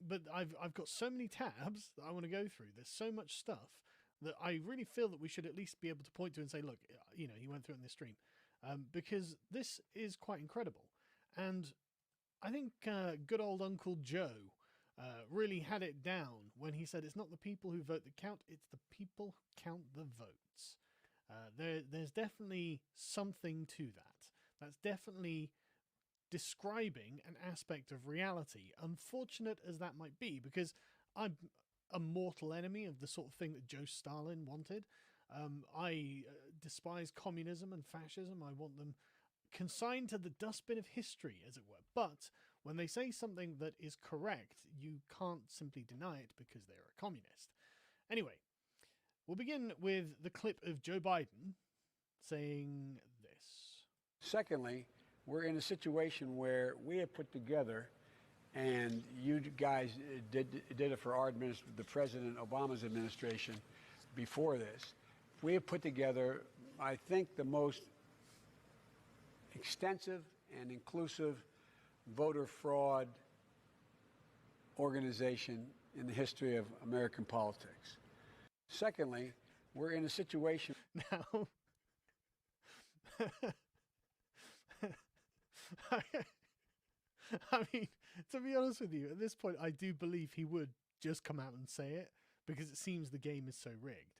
but I've got so many tabs that I want to go through. There's so much stuff that I really feel that we should at least be able to point to and say, look, he went through it in this stream, because this is quite incredible. And I think good old Uncle Joe really had it down when he said it's not the people who vote that count, it's the people who count the votes. There's definitely something to that. That's definitely describing an aspect of reality, unfortunate as that might be, because I'm a mortal enemy of the sort of thing that Joe Stalin wanted. I despise communism and fascism. I want them consigned to the dustbin of history, as it were. But when they say something that is correct, you can't simply deny it because they're a communist. Anyway, we'll begin with the clip of Joe Biden saying this. Secondly, we're in a situation where we have put together, and you guys did it for our administration, the President Obama's administration before this. We have put together, I think, the most extensive and inclusive voter fraud organization in the history of American politics. Secondly, we're in a situation now. I mean, to be honest with you, at this point, I do believe he would just come out and say it because it seems the game is so rigged.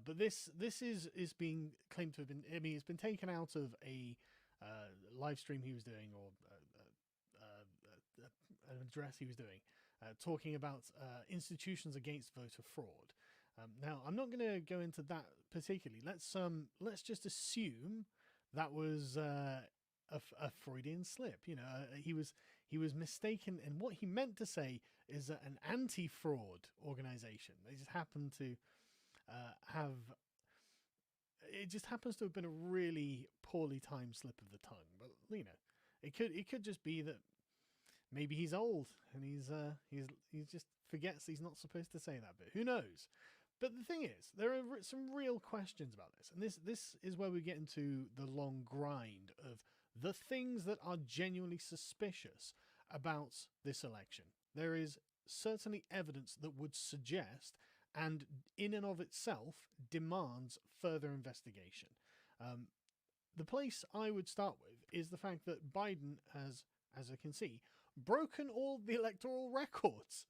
But this is being claimed to have been. I mean, it's been taken out of a live stream he was doing, or an address he was doing, talking about institutions against voter fraud. Now, I'm not going to go into that particularly. Let's just assume that was a Freudian slip. He was mistaken, and what he meant to say is an anti-fraud organization. They just happen to have. It just happens to have been a really poorly timed slip of the tongue. But it could just be that maybe he's old and he's just forgets he's not supposed to say that bit. Who knows? But the thing is, there are some real questions about this, and this is where we get into the long grind of the things that are genuinely suspicious about this election. There is certainly evidence that would suggest, and in and of itself demands, further investigation. The place I would start with is the fact that Biden has, as I can see, broken all the electoral records.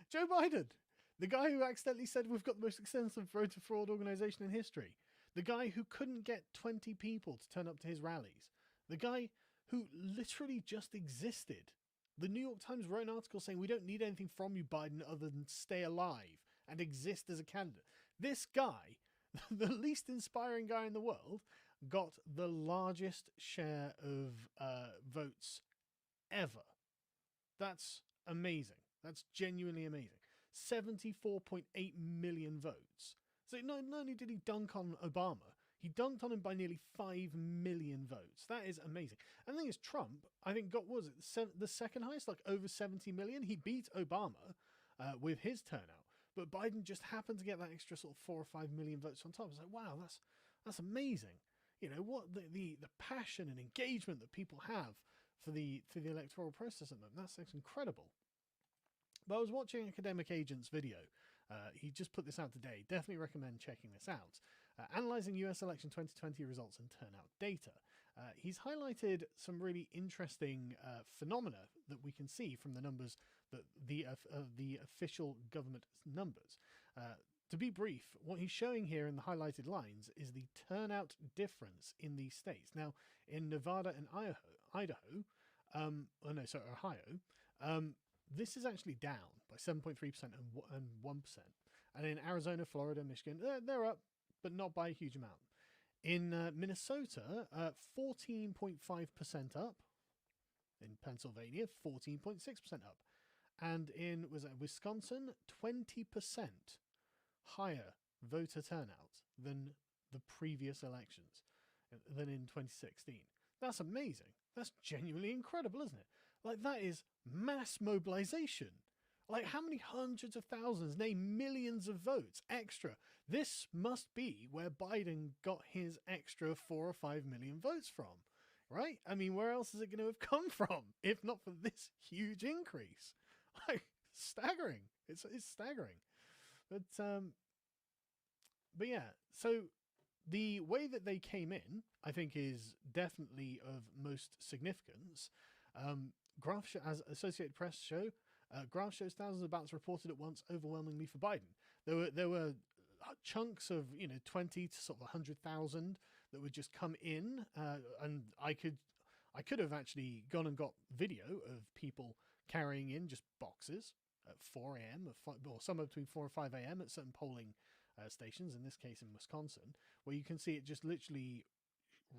Joe Biden, the guy who accidentally said we've got the most extensive voter fraud organization in history. The guy who couldn't get 20 people to turn up to his rallies. The guy who literally just existed. The New York Times wrote an article saying we don't need anything from you, Biden, other than stay alive and exist as a candidate. This guy, the least inspiring guy in the world, got the largest share of votes ever. That's amazing. That's genuinely amazing. 74.8 million votes. So not only did he dunk on Obama, he dunked on him by nearly 5 million votes. That is amazing. And the thing is, Trump, I think, got, was it the second highest, like over 70 million? He beat Obama with his turnout. But Biden just happened to get that extra sort of 4 or 5 million votes on top. It's like, wow, that's amazing. What the passion and engagement that people have for the electoral process at the moment. That's incredible. But I was watching Academic Agent's video. He just put this out today. Definitely recommend checking this out. Analyzing US election 2020 results and turnout data. He's highlighted some really interesting phenomena that we can see from the numbers, that the official government numbers. To be brief, what he's showing here in the highlighted lines is the turnout difference in these states. Now, in Nevada and Ohio, this is actually down by 7.3% and 1%. And in Arizona, Florida, Michigan, they're up, but not by a huge amount. In Minnesota, 14.5% up. In Pennsylvania, 14.6% up. And in Wisconsin, 20% higher voter turnout than the previous elections, than in 2016. That's amazing. That's genuinely incredible, isn't it? Like, that is mass mobilization. Like, how many hundreds of thousands, nay, millions of votes extra? This must be where Biden got his extra 4 or 5 million votes from, right? I mean, where else is it going to have come from if not for this huge increase? Like, staggering. It's staggering. But yeah, so the way that they came in, I think, is definitely of most significance. Graph show, as Associated Press show, graph shows thousands of ballots reported at once, overwhelmingly for Biden. There were chunks of 20 to sort of 100,000 that would just come in, and I could have actually gone and got video of people carrying in just boxes at 4 a.m. or somewhere between 4 and 5 a.m. at certain polling stations, in this case in Wisconsin, where you can see it just literally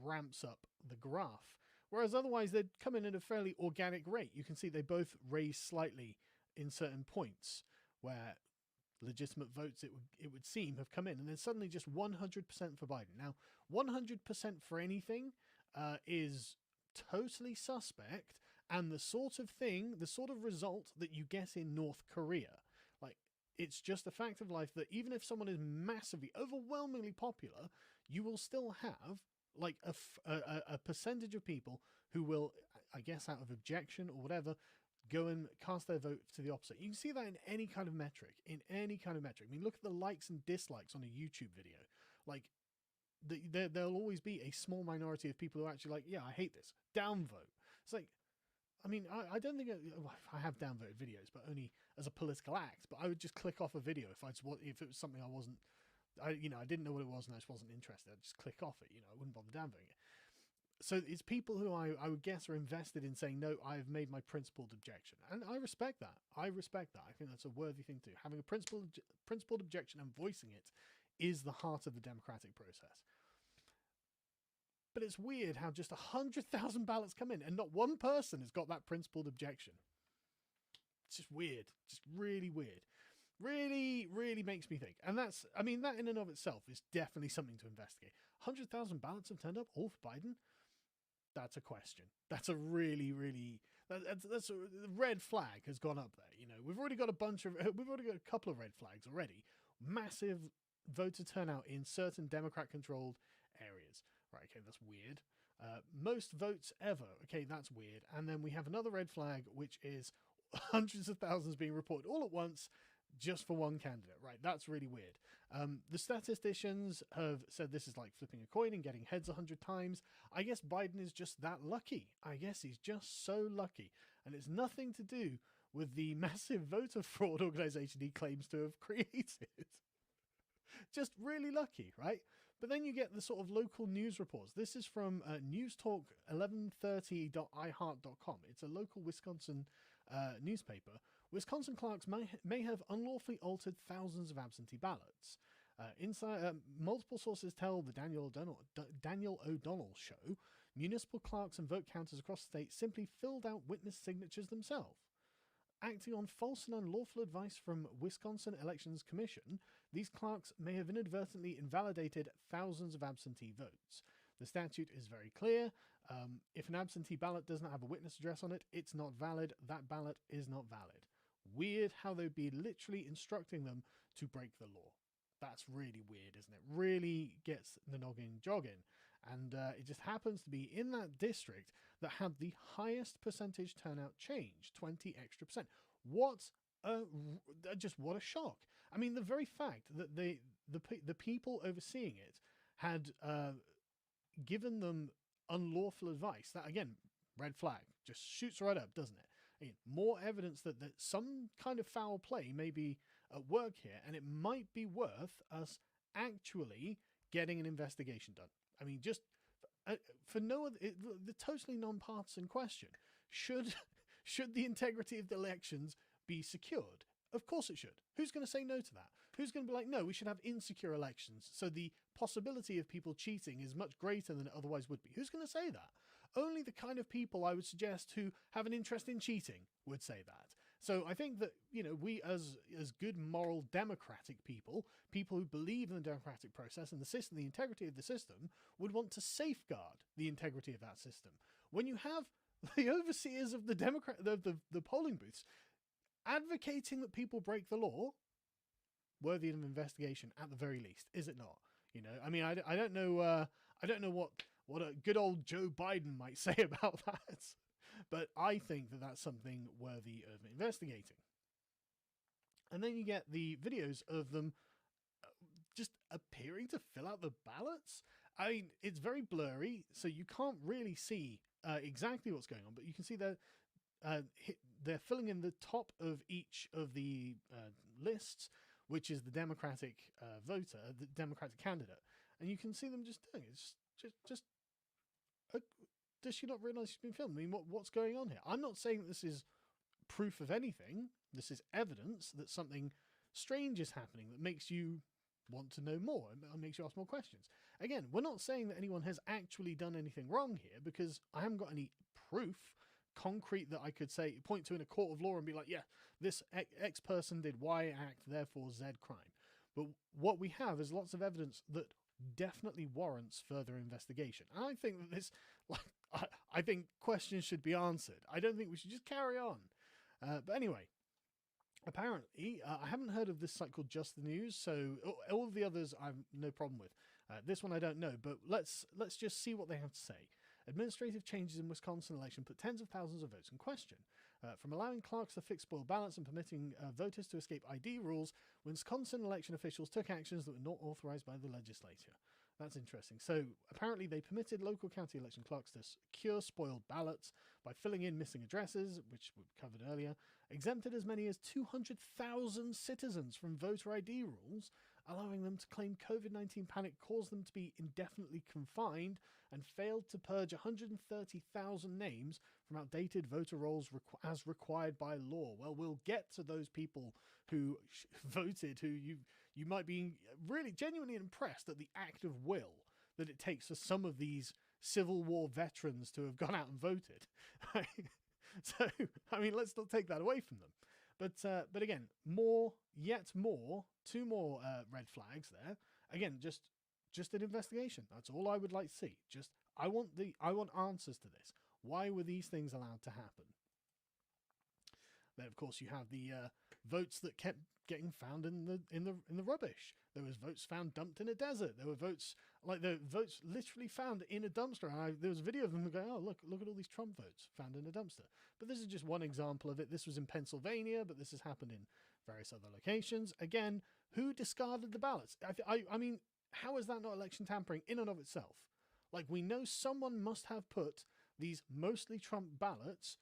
ramps up the graph. Whereas otherwise they'd come in at a fairly organic rate. You can see they both raise slightly in certain points where legitimate votes, it would seem, have come in, and then suddenly just 100% for Biden. Now, 100% for anything is totally suspect, and the sort of result that you get in North Korea. Like, it's just a fact of life that even if someone is massively, overwhelmingly popular, you will still have like a percentage of people who will, I guess, out of objection or whatever, go and cast their vote to the opposite. You can see that in any kind of metric. I mean, look at the likes and dislikes on a YouTube video. Like, there'll always be a small minority of people who are actually like, yeah, I hate this, downvote. It's like, I mean, I don't think I have downvoted videos, but only as a political act. But I would just click off a video if it was something I wasn't, I didn't know what it was and I just wasn't interested. I'd just click off it. I wouldn't bother downvoting it. So it's people who I would guess are invested in saying, no, I've made my principled objection. And I respect that. I think that's a worthy thing to do. Having a principled objection and voicing it is the heart of the democratic process. But it's weird how just 100,000 ballots come in and not one person has got that principled objection. It's just weird. Just really weird. Really, really makes me think. And that in and of itself is definitely something to investigate. 100,000 ballots have turned up, all for Biden? That's a question. That's a really, really, that's a red flag has gone up there. We've already got a couple of red flags already. Massive voter turnout in certain Democrat-controlled areas. Right, okay, that's weird. Most votes ever. Okay, that's weird. And then we have another red flag, which is hundreds of thousands being reported all at once just for one candidate. Right, that's really weird. The statisticians have said this is like flipping a coin and getting heads 100 times. I guess Biden is just that lucky. I guess he's just so lucky. And it's nothing to do with the massive voter fraud organization he claims to have created. Just really lucky, right? But then you get the sort of local news reports. This is from newstalk1130.iheart.com. It's a local Wisconsin newspaper. Wisconsin clerks may have unlawfully altered thousands of absentee ballots. Multiple sources tell the Daniel O'Donnell show municipal clerks and vote counters across the state simply filled out witness signatures themselves. Acting on false and unlawful advice from Wisconsin Elections Commission, these clerks may have inadvertently invalidated thousands of absentee votes. The statute is very clear. If an absentee ballot does not have a witness address on it, it's not valid. That ballot is not valid. Weird how they'd be literally instructing them to break the law. That's really weird, isn't it? Really gets the noggin jogging. And it just happens to be in that district that had the highest percentage turnout change, 20 extra percent. What a shock. I mean, the very fact that the people overseeing it had given them unlawful advice, that again, red flag, just shoots right up, doesn't it? Again, more evidence that some kind of foul play may be at work here, and it might be worth us actually getting an investigation done. I mean, just for no other, the totally non-partisan question: should the integrity of the elections be secured? Of course it should. Who's going to say no to that? Who's going to be like, no, we should have insecure elections, so the possibility of people cheating is much greater than it otherwise would be? Who's going to say that? Only the kind of people I would suggest who have an interest in cheating would say that. So I think that, we as good moral democratic people who believe in the democratic process and the system, the integrity of the system, would want to safeguard the integrity of that system. When you have the overseers of the polling booths advocating that people break the law, worthy of investigation at the very least, is it not? I mean, I don't know what a good old Joe Biden might say about that. But I think that that's something worthy of investigating. And then you get the videos of them just appearing to fill out the ballots. I mean, it's very blurry, so you can't really see exactly what's going on, but you can see that they're filling in the top of each of the lists, which is the Democratic voter, the Democratic candidate, and you can see them just doing it. It's just does she not realize she's been filmed? I mean, what's going on here? I'm not saying that this is proof of anything. This is evidence that something strange is happening that makes you want to know more and makes you ask more questions. Again, we're not saying that anyone has actually done anything wrong here, because I haven't got any proof concrete that I could say, point to in a court of law and be like, yeah, this X person did Y act, therefore Z crime. But what we have is lots of evidence that definitely warrants further investigation. And I think that this, I think questions should be answered. I don't think we should just carry on. But anyway, apparently, I haven't heard of this site called Just the News, so all of the others I've no problem with. This one I don't know, but let's just see what they have to say. Administrative changes in Wisconsin election put tens of thousands of votes in question. From allowing clerks to fix spoiled ballots and permitting voters to escape ID rules, Wisconsin election officials took actions that were not authorized by the legislature. That's interesting. So apparently they permitted local county election clerks to cure spoiled ballots by filling in missing addresses, which we covered earlier, exempted as many as 200,000 citizens from voter ID rules, allowing them to claim COVID-19 panic caused them to be indefinitely confined, and failed to purge 130,000 names from outdated voter rolls as required by law. Well, we'll get to those people who voted, who you might be really genuinely impressed at the act of will that it takes for some of these Civil War veterans to have gone out and voted. So, I mean, let's not take that away from them. But again, two more red flags there. Again, just an investigation. That's all I would like to see. I want answers to this. Why were these things allowed to happen? Then, of course, you have the votes that kept getting found in the rubbish. There was votes found dumped in a desert. There were votes literally found in a dumpster. And there was a video of them going, "Oh, look at all these Trump votes found in a dumpster." But this is just one example of it. This was in Pennsylvania, but this has happened in various other locations. Again, who discarded the ballots? I mean, how is that not election tampering in and of itself? Like, we know someone must have put these mostly Trump ballots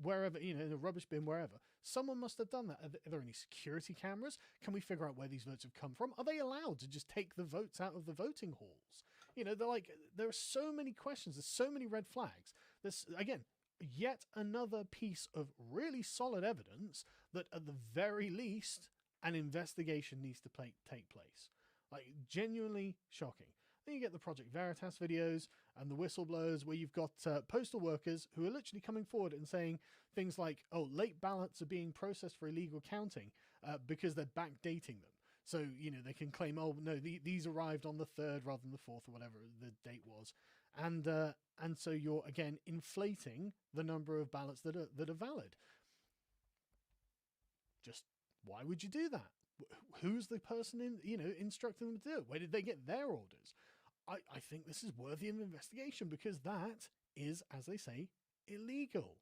wherever, in a rubbish bin, wherever. Someone must have done that. Are there any security cameras? Can we figure out where these votes have come from? Are they allowed to just take the votes out of the voting halls? There are so many questions. There's so many red flags. This, again, yet another piece of really solid evidence that at the very least, an investigation needs to take place. Like, genuinely shocking. Then you get the Project Veritas videos and the whistleblowers, where you've got postal workers who are literally coming forward and saying things like, oh, late ballots are being processed for illegal counting because they're backdating them. So, they can claim, oh, no, these arrived on the 3rd rather than the 4th, or whatever the date was. And so you're, again, inflating the number of ballots that are valid. Just, why would you do that? Who's the person instructing them to do it? Where did they get their orders? I think this is worthy of investigation, because that is, as they say, illegal.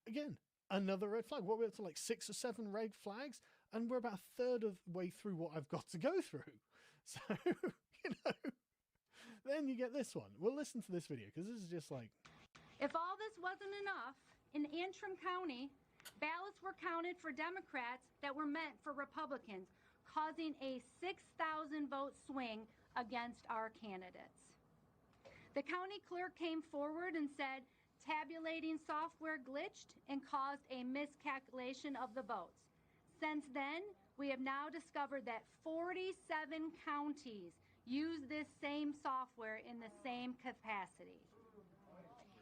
Again, another red flag. What, we're up to like 6 or 7 red flags, and we're about a third of the way through what I've got to go through. So, then you get this one. We'll listen to this video, because this is just like... If all this wasn't enough, in Antrim County, ballots were counted for Democrats that were meant for Republicans, causing a 6,000 vote swing against our candidates. The county clerk came forward and said tabulating software glitched and caused a miscalculation of the votes. Since then, we have now discovered that 47 counties use this same software in the same capacity.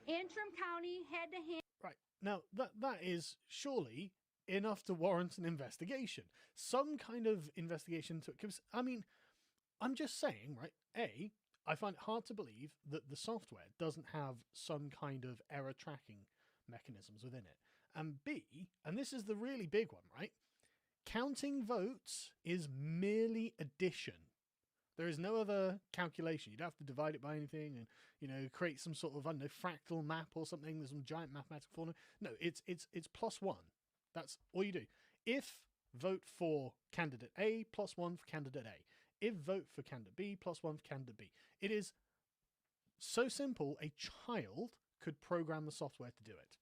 Antrim County had to hand... Right. Now, that is surely enough to warrant an investigation. Some kind of investigation to... Because, I mean, I'm just saying, right, A, I find it hard to believe that the software doesn't have some kind of error tracking mechanisms within it. And B, and this is the really big one, right? Counting votes is merely addition. There is no other calculation. You'd have to divide it by anything and, create some sort of, I don't know, fractal map or something. There's some giant mathematical formula. No, it's +1. That's all you do. If vote for candidate A +1 for candidate A. If vote for candidate B +1 for candidate B. It is so simple, a child could program the software to do it.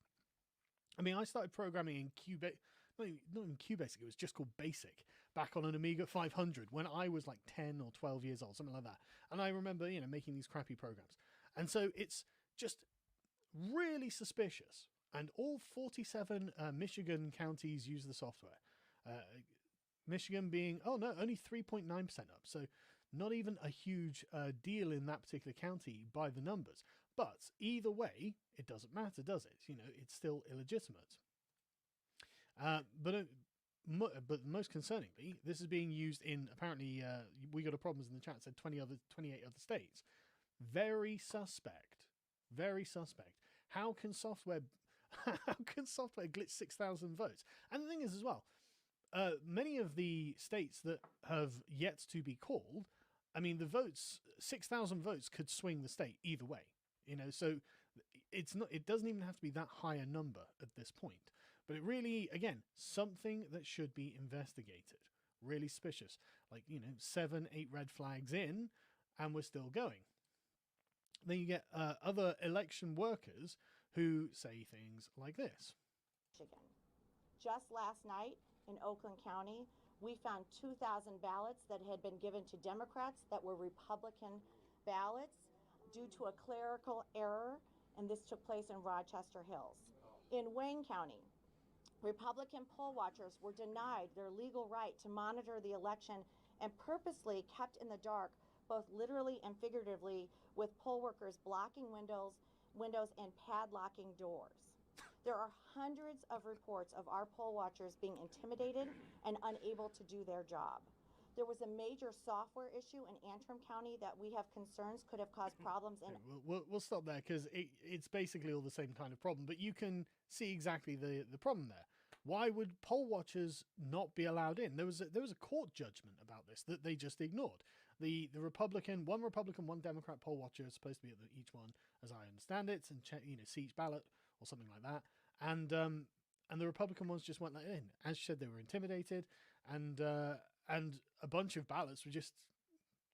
I mean, I started programming in QBasic, not even QBasic, it was just called BASIC, back on an Amiga 500 when I was like 10 or 12 years old, something like that. And I remember, making these crappy programs. And so it's just really suspicious. And all 47 Michigan counties use the software. Michigan being, only 3.9% up. So not even a huge deal in that particular county by the numbers. But either way, it doesn't matter, does it? It's still illegitimate. But most concerningly, this is being used in, apparently, we got a problem in the chat, said 28 other states. Very suspect. Very suspect. How can software glitch 6,000 votes? And the thing is as well, many of the states that have yet to be called, I mean, the votes, 6,000 votes could swing the state either way. So it doesn't even have to be that high a number at this point. But it really, again, something that should be investigated. Really suspicious. Like, 7, 8 red flags in, and we're still going. Then you get other election workers who say things like this. Michigan. Just last night in Oakland County, we found 2,000 ballots that had been given to Democrats that were Republican ballots due to a clerical error, and this took place in Rochester Hills. In Wayne County, Republican poll watchers were denied their legal right to monitor the election and purposely kept in the dark, both literally and figuratively, with poll workers blocking windows and padlocking doors. There are hundreds of reports of our poll watchers being intimidated and unable to do their job. There was a major software issue in Antrim County that we have concerns could have caused problems in... We'll stop there because it's basically all the same kind of problem, but you can see exactly the problem there. Why would poll watchers not be allowed in? There was a court judgment about this that they just ignored. The one Republican, one Democrat poll watcher is supposed to be at each one, as I understand it, and check, see each ballot or something like that. And the Republican ones just went in. As you said, they were intimidated, and a bunch of ballots were just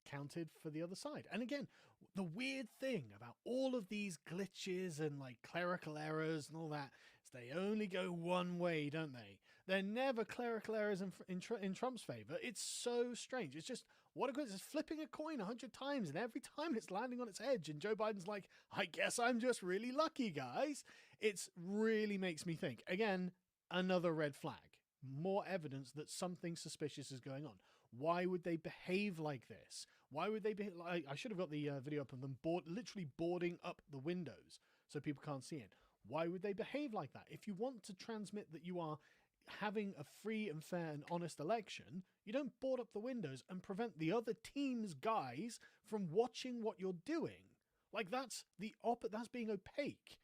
counted for the other side. And again, the weird thing about all of these glitches and like clerical errors and all that is they only go one way, don't they? They're never clerical errors in Trump's favor. It's so strange. It's just, what a coincidence. It's flipping a coin 100 times, and every time it's landing on its edge, and Joe Biden's like, I guess I'm just really lucky, guys. It's really makes me think. Again, another red flag. More evidence that something suspicious is going on. Why would they behave like this? Why would they be like, I should have got the video up of them literally boarding up the windows so people can't see in. Why would they behave like that? If you want to transmit that you are having a free and fair and honest election, you don't board up the windows and prevent the other team's guys from watching what you're doing. Like that's being opaque.